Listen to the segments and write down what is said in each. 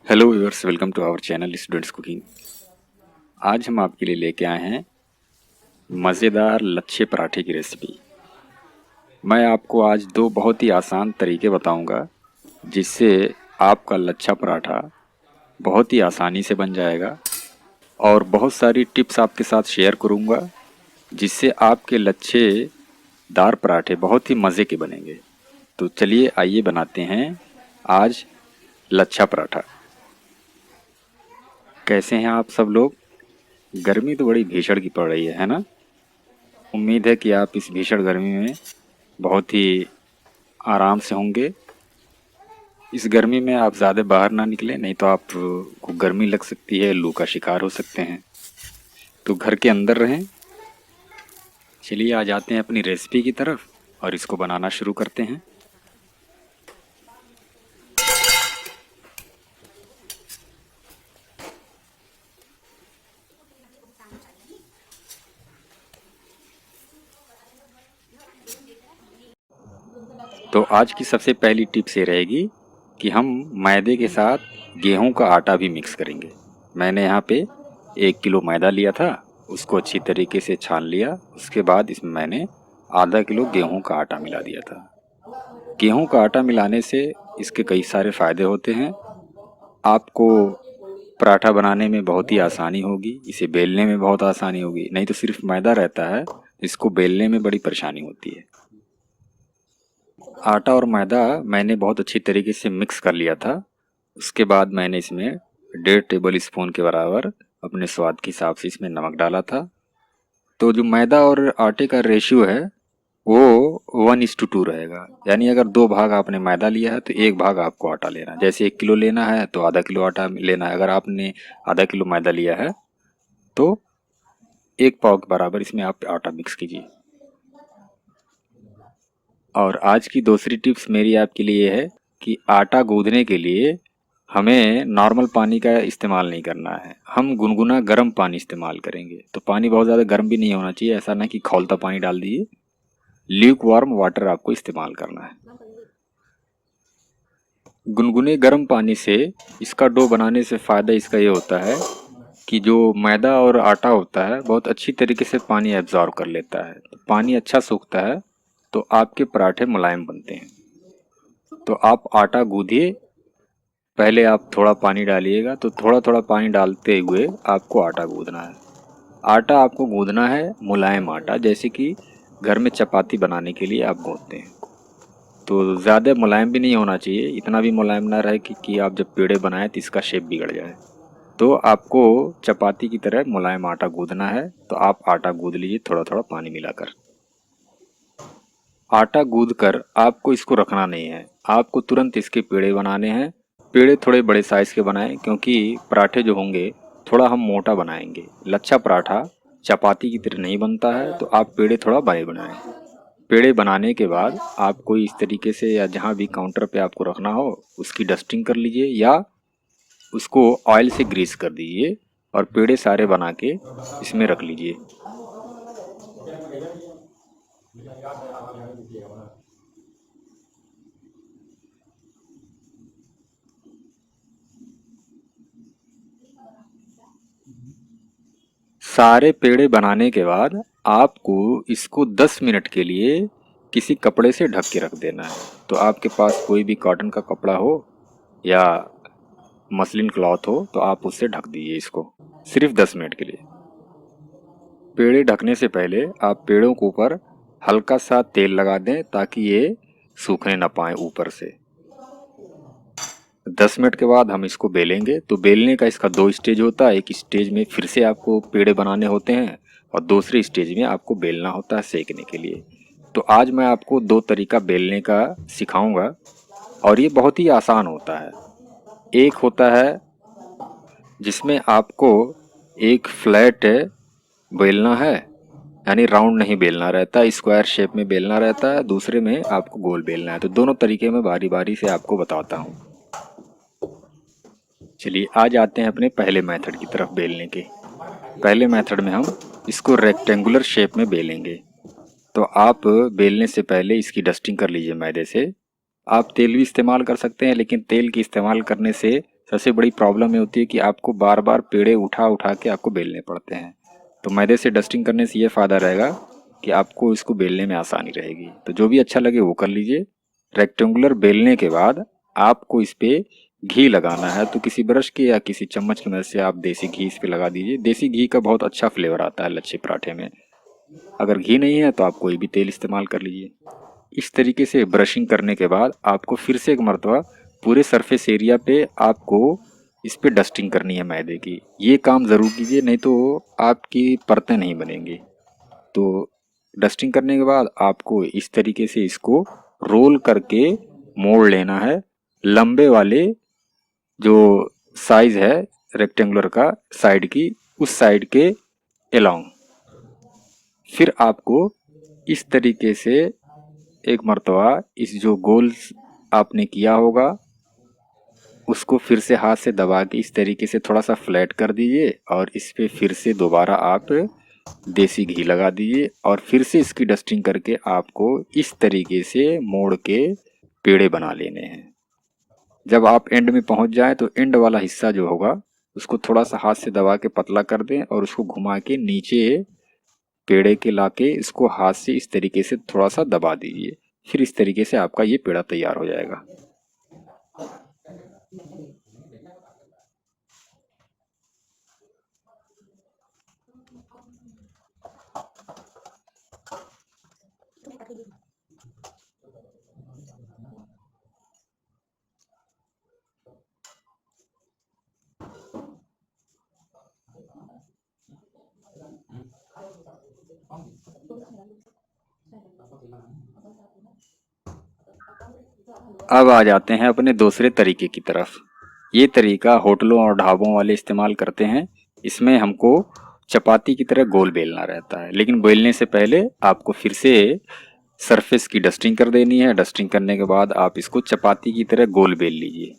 Hello viewers, welcome to our channel students cooking. आज हम आपके लिए लेके आए हैं मज़ेदार लच्छे पराठे की रेसिपी। मैं आपको आज दो बहुत ही आसान तरीके बताऊंगा जिससे आपका लच्छा पराठा बहुत ही आसानी से बन जाएगा, और बहुत सारी टिप्स आपके साथ शेयर करूंगा जिससे आपके लच्छेदार पराठे बहुत ही मज़े के बनेंगे। तो चलिए आइए बनाते हैं आज लच्छा पराठा। कैसे हैं आप सब लोग? गर्मी तो बड़ी भीषण की पड़ रही है ना? उम्मीद है कि आप इस भीषण गर्मी में बहुत ही आराम से होंगे। इस गर्मी में आप ज़्यादा बाहर ना निकलें, नहीं तो आपको गर्मी लग सकती है, लू का शिकार हो सकते हैं। तो घर के अंदर रहें। चलिए आ जाते हैं अपनी रेसिपी की तरफ और इसको बनाना शुरू करते हैं। तो आज की सबसे पहली टिप्स ये रहेगी कि हम मैदे के साथ गेहूं का आटा भी मिक्स करेंगे। मैंने यहाँ पे 1 किलो मैदा लिया था, उसको अच्छी तरीके से छान लिया। उसके बाद इसमें मैंने आधा किलो गेहूं का आटा मिला दिया था। गेहूं का आटा मिलाने से इसके कई सारे फ़ायदे होते हैं। आपको पराठा बनाने में बहुत ही आसानी होगी, इसे बेलने में बहुत आसानी होगी। नहीं तो सिर्फ मैदा रहता है, इसको बेलने में बड़ी परेशानी होती है। आटा और मैदा मैंने बहुत अच्छी तरीके से मिक्स कर लिया था। उसके बाद मैंने इसमें 1.5 टेबल स्पून के बराबर अपने स्वाद के हिसाब से इसमें नमक डाला था। तो जो मैदा और आटे का रेशियो है वो 1:2 रहेगा। यानी अगर 2 भाग आपने मैदा लिया है तो 1 भाग आपको आटा लेना है। जैसे 1 किलो लेना है तो आधा किलो आटा लेना है। अगर आपने आधा किलो मैदा लिया है तो 1 पाव के बराबर इसमें आप आटा मिक्स कीजिए। और आज की दूसरी टिप्स मेरी आपके लिए है कि आटा गूंदने के लिए हमें नॉर्मल पानी का इस्तेमाल नहीं करना है, हम गुनगुना गर्म पानी इस्तेमाल करेंगे। तो पानी बहुत ज़्यादा गर्म भी नहीं होना चाहिए, ऐसा ना कि खौलता पानी डाल दिए। ल्यूक वार्म वाटर आपको इस्तेमाल करना है। गुनगुने गर्म पानी से इसका डो बनाने से फ़ायदा इसका ये होता है कि जो मैदा और आटा होता है बहुत अच्छी तरीके से पानी एब्जॉर्ब कर लेता है। तो पानी अच्छा सूखता है तो आपके पराठे मुलायम बनते हैं। तो आप आटा गूंदिए। पहले आप थोड़ा पानी डालिएगा, तो थोड़ा थोड़ा पानी डालते हुए आपको आटा गूंदना है। आटा आपको गूंदना है मुलायम आटा, जैसे कि घर में चपाती बनाने के लिए आप गूंदते हैं। तो ज़्यादा मुलायम भी नहीं होना चाहिए, इतना भी मुलायम ना रहे कि आप जब पेड़े बनाएं तो इसका शेप बिगड़ जाए। तो आपको चपाती की तरह मुलायम आटा गूंदना है। तो आप आटा गूंद लीजिए थोड़ा थोड़ा पानी मिलाकर। आटा गूंद कर आपको इसको रखना नहीं है, आपको तुरंत इसके पेड़े बनाने हैं। पेड़े थोड़े बड़े साइज़ के बनाएं, क्योंकि पराठे जो होंगे थोड़ा हम मोटा बनाएंगे। लच्छा पराठा चपाती की तरह नहीं बनता है, तो आप पेड़े थोड़ा बड़े बनाएं। पेड़े बनाने के बाद आपको इस तरीके से या जहाँ भी काउंटर पे आपको रखना हो उसकी डस्टिंग कर लीजिए, या उसको ऑयल से ग्रीस कर दीजिए और पेड़े सारे बना के इसमें रख लीजिए। सारे पेड़े बनाने के बाद आपको इसको 10 मिनट के लिए किसी कपड़े से ढक के रख देना है। तो आपके पास कोई भी कॉटन का कपड़ा हो या मसलिन क्लॉथ हो तो आप उससे ढक दीजिए इसको, सिर्फ 10 मिनट के लिए। पेड़े ढकने से पहले आप पेड़ों के ऊपर हल्का सा तेल लगा दें ताकि ये सूखने ना पाए ऊपर से। 10 मिनट के बाद हम इसको बेलेंगे। तो बेलने का इसका 2 स्टेज होता है। एक स्टेज में फिर से आपको पेड़े बनाने होते हैं और दूसरे स्टेज में आपको बेलना होता है सेकने के लिए। तो आज मैं आपको 2 तरीका बेलने का सिखाऊंगा और ये बहुत ही आसान होता है। एक होता है जिसमें आपको एक फ्लैट बेलना है, यानी राउंड नहीं बेलना रहता, स्क्वायर शेप में बेलना रहता है। दूसरे में आपको गोल बेलना है। तो दोनों तरीके में बारी बारी से आपको बताता हूँ। चलिए आज आते हैं अपने पहले मेथड की तरफ बेलने के। पहले मेथड में हम इसको रेक्टेंगुलर शेप में बेलेंगे। तो आप बेलने से पहले इसकी डस्टिंग कर लीजिए मैदे से। आप तेल भी इस्तेमाल कर सकते हैं, लेकिन तेल के इस्तेमाल करने से सबसे बड़ी प्रॉब्लम ये होती है कि आपको बार बार पेड़े उठा उठा के आपको बेलने पड़ते हैं। तो मैदे से डस्टिंग करने से ये फ़ायदा रहेगा कि आपको इसको बेलने में आसानी रहेगी। तो जो भी अच्छा लगे वो कर लीजिए। रेक्टेंगुलर बेलने के बाद आपको इस पे घी लगाना है, तो किसी ब्रश के या किसी चम्मच की मदद से आप देसी घी इस पे लगा दीजिए। देसी घी का बहुत अच्छा फ्लेवर आता है लच्छे पराठे में। अगर घी नहीं है तो आप कोई भी तेल इस्तेमाल कर लीजिए। इस तरीके से ब्रशिंग करने के बाद आपको फिर से एक मरतबा पूरे सरफेस एरिया पे आपको इस पे डस्टिंग करनी है मैदे की। ये काम ज़रूर कीजिए, नहीं तो आपकी परतें नहीं बनेंगी। तो डस्टिंग करने के बाद आपको इस तरीके से इसको रोल करके मोड़ लेना है, लंबे वाले जो साइज है रेक्टेंगुलर का साइड की, उस साइड के अलोंग। फिर आपको इस तरीके से एक मर्तबा इस जो गोल आपने किया होगा उसको फिर से हाथ से दबा के इस तरीके से थोड़ा सा फ्लैट कर दीजिए और इस पे फिर से दोबारा आप देसी घी लगा दीजिए और फिर से इसकी डस्टिंग करके आपको इस तरीके से मोड़ के पेड़े बना लेने हैं। जब आप एंड में पहुंच जाए तो एंड वाला हिस्सा जो होगा उसको थोड़ा सा हाथ से दबा के पतला कर दें और उसको घुमा के नीचे पेड़े के लाके इसको हाथ से इस तरीके से थोड़ा सा दबा दीजिए। फिर इस तरीके से आपका ये पेड़ा तैयार हो जाएगा। अब आ जाते हैं अपने दूसरे तरीके की तरफ। ये तरीका होटलों और ढाबों वाले इस्तेमाल करते हैं। इसमें हमको चपाती की तरह गोल बेलना रहता है, लेकिन बेलने से पहले आपको फिर से सरफेस की डस्टिंग कर देनी है। डस्टिंग करने के बाद आप इसको चपाती की तरह गोल बेल लीजिए।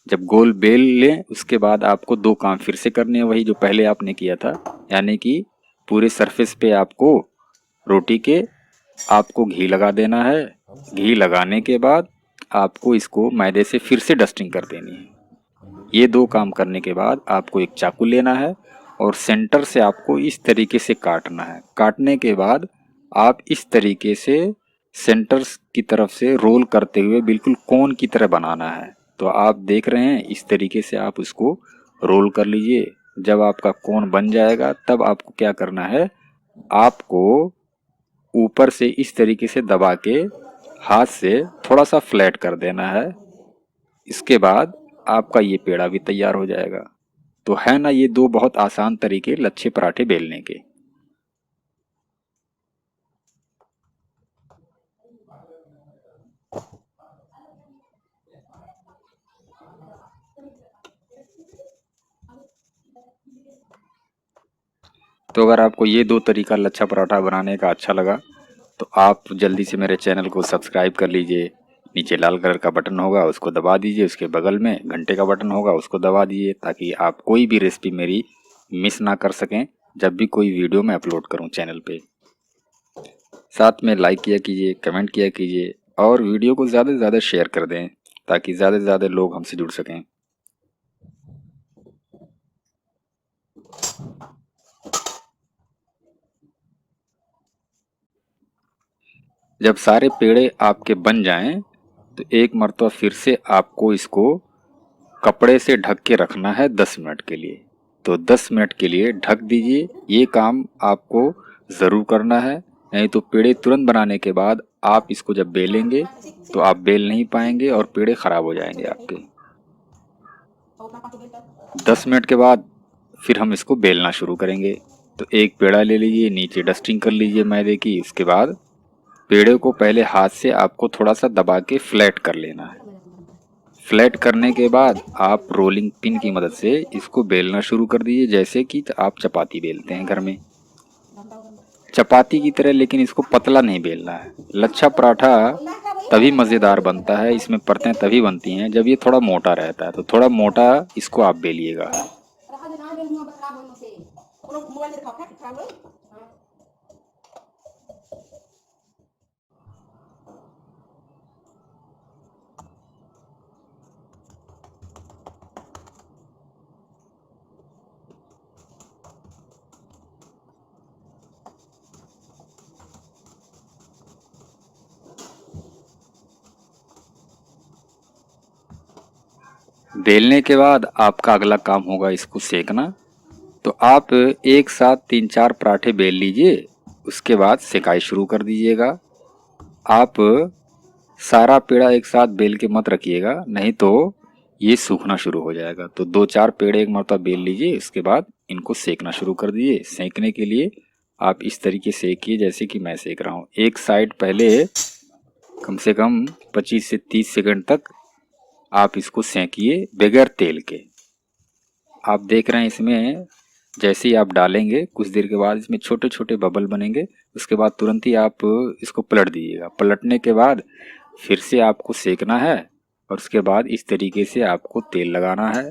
जब गोल बेल लें उसके बाद आपको दो काम फिर से करने हैं, वही जो पहले आपने किया था, यानी कि पूरे सरफेस पे आपको रोटी के आपको घी लगा देना है। घी लगाने के बाद आपको इसको मैदे से फिर से डस्टिंग कर देनी है। ये दो काम करने के बाद आपको एक चाकू लेना है और सेंटर से आपको इस तरीके से काटना है। काटने के बाद आप इस तरीके से सेंटर की तरफ से रोल करते हुए बिल्कुल कोन की तरह बनाना है। तो आप देख रहे हैं इस तरीके से आप उसको रोल कर लीजिए। जब आपका कोन बन जाएगा तब आपको क्या करना है, आपको ऊपर से इस तरीके से दबा के हाथ से थोड़ा सा फ्लैट कर देना है। इसके बाद आपका ये पेड़ा भी तैयार हो जाएगा। तो है ना ये दो बहुत आसान तरीके लच्छे पराठे बेलने के। तो अगर आपको ये दो तरीका लच्छा पराठा बनाने का अच्छा लगा तो आप जल्दी से मेरे चैनल को सब्सक्राइब कर लीजिए। नीचे लाल कलर का बटन होगा उसको दबा दीजिए, उसके बगल में घंटे का बटन होगा उसको दबा दीजिए, ताकि आप कोई भी रेसिपी मेरी मिस ना कर सकें जब भी कोई वीडियो मैं अपलोड करूं चैनल पे। साथ में लाइक किया कीजिए, कमेंट किया कीजिए और वीडियो को ज़्यादा से ज़्यादा शेयर कर दें ताकि ज़्यादा से ज़्यादा लोग हमसे जुड़ सकें। जब सारे पेड़े आपके बन जाएं तो एक मरतबा फिर से आपको इसको कपड़े से ढक के रखना है 10 मिनट के लिए। तो 10 मिनट के लिए ढक दीजिए। ये काम आपको ज़रूर करना है, नहीं तो पेड़े तुरंत बनाने के बाद आप इसको जब बेलेंगे तो आप बेल नहीं पाएंगे और पेड़े ख़राब हो जाएंगे आपके। 10 मिनट के बाद फिर हम इसको बेलना शुरू करेंगे। तो एक पेड़ा ले लीजिए, नीचे डस्टिंग कर लीजिए मैदे की। उसके बाद पेड़े को पहले हाथ से आपको थोड़ा सा दबा के फ्लैट कर लेना है। फ्लैट करने के बाद आप रोलिंग पिन की मदद से इसको बेलना शुरू कर दीजिए, जैसे कि आप चपाती बेलते हैं घर में, चपाती की तरह। लेकिन इसको पतला नहीं बेलना है। लच्छा पराठा तभी मज़ेदार बनता है, इसमें परतें तभी बनती हैं जब ये थोड़ा मोटा रहता है। तो थोड़ा मोटा इसको आप बेलिएगा। बेलने के बाद आपका अगला काम होगा इसको सेकना। तो आप एक साथ 3-4 पराठे बेल लीजिए, उसके बाद सेकाई शुरू कर दीजिएगा। आप सारा पेड़ा एक साथ बेल के मत रखिएगा, नहीं तो ये सूखना शुरू हो जाएगा। तो 2-4 पेड़े एक मरतबा बेल लीजिए, इसके बाद इनको सेकना शुरू कर दीजिए। सेकने के लिए आप इस तरीके से सेकिए जैसे कि मैं सेक रहा हूँ। एक साइड पहले कम से कम 25 से 30 सेकंड तक आप इसको सेकिए बगैर तेल के। आप देख रहे हैं इसमें जैसे ही आप डालेंगे कुछ देर के बाद इसमें छोटे छोटे बबल बनेंगे, उसके बाद तुरंत ही आप इसको पलट दीजिएगा। पलटने के बाद फिर से आपको सेकना है और उसके बाद इस तरीके से आपको तेल लगाना है।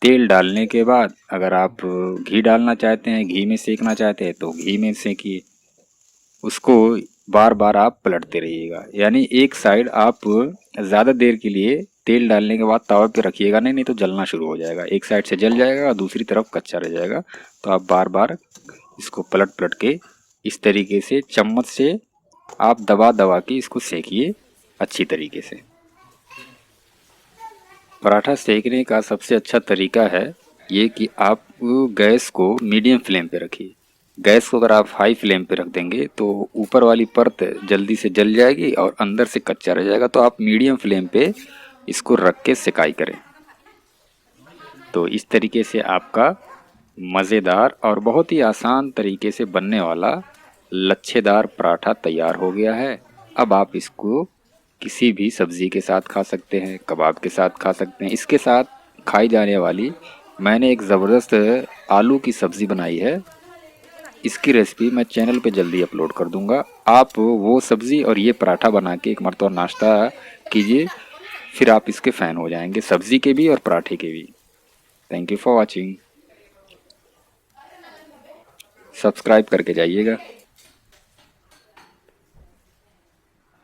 तेल डालने के बाद अगर आप घी डालना चाहते हैं, घी में सेकना चाहते हैं तो घी में सेकिए। उसको बार बार आप पलटते रहिएगा, यानी एक साइड आप ज़्यादा देर के लिए तेल डालने के बाद तवा पे रखिएगा नहीं तो जलना शुरू हो जाएगा। एक साइड से जल जाएगा और दूसरी तरफ कच्चा रह जाएगा। तो आप बार बार इसको पलट पलट के इस तरीके से चम्मच से आप दबा दबा के इसको सेकिए अच्छी तरीके से। पराठा सेकने का सबसे अच्छा तरीका है ये कि आप गैस को मीडियम फ्लेम पे रखिए। गैस को अगर आप हाई फ्लेम पे रख देंगे तो ऊपर वाली परत जल्दी से जल जाएगी और अंदर से कच्चा रह जाएगा। तो आप मीडियम फ्लेम पे इसको रख के सेकाई करें। तो इस तरीके से आपका मज़ेदार और बहुत ही आसान तरीके से बनने वाला लच्छेदार पराठा तैयार हो गया है। अब आप इसको किसी भी सब्ज़ी के साथ खा सकते हैं, कबाब के साथ खा सकते हैं। इसके साथ खाई जाने वाली मैंने एक ज़बरदस्त आलू की सब्ज़ी बनाई है, इसकी रेसिपी मैं चैनल पे जल्दी अपलोड कर दूंगा। आप वो सब्ज़ी और ये पराठा बना के एक मरतबा नाश्ता कीजिए, फिर आप इसके फ़ैन हो जाएंगे, सब्ज़ी के भी और पराठे के भी। Thank you for watching. Subscribe करके जाइएगा।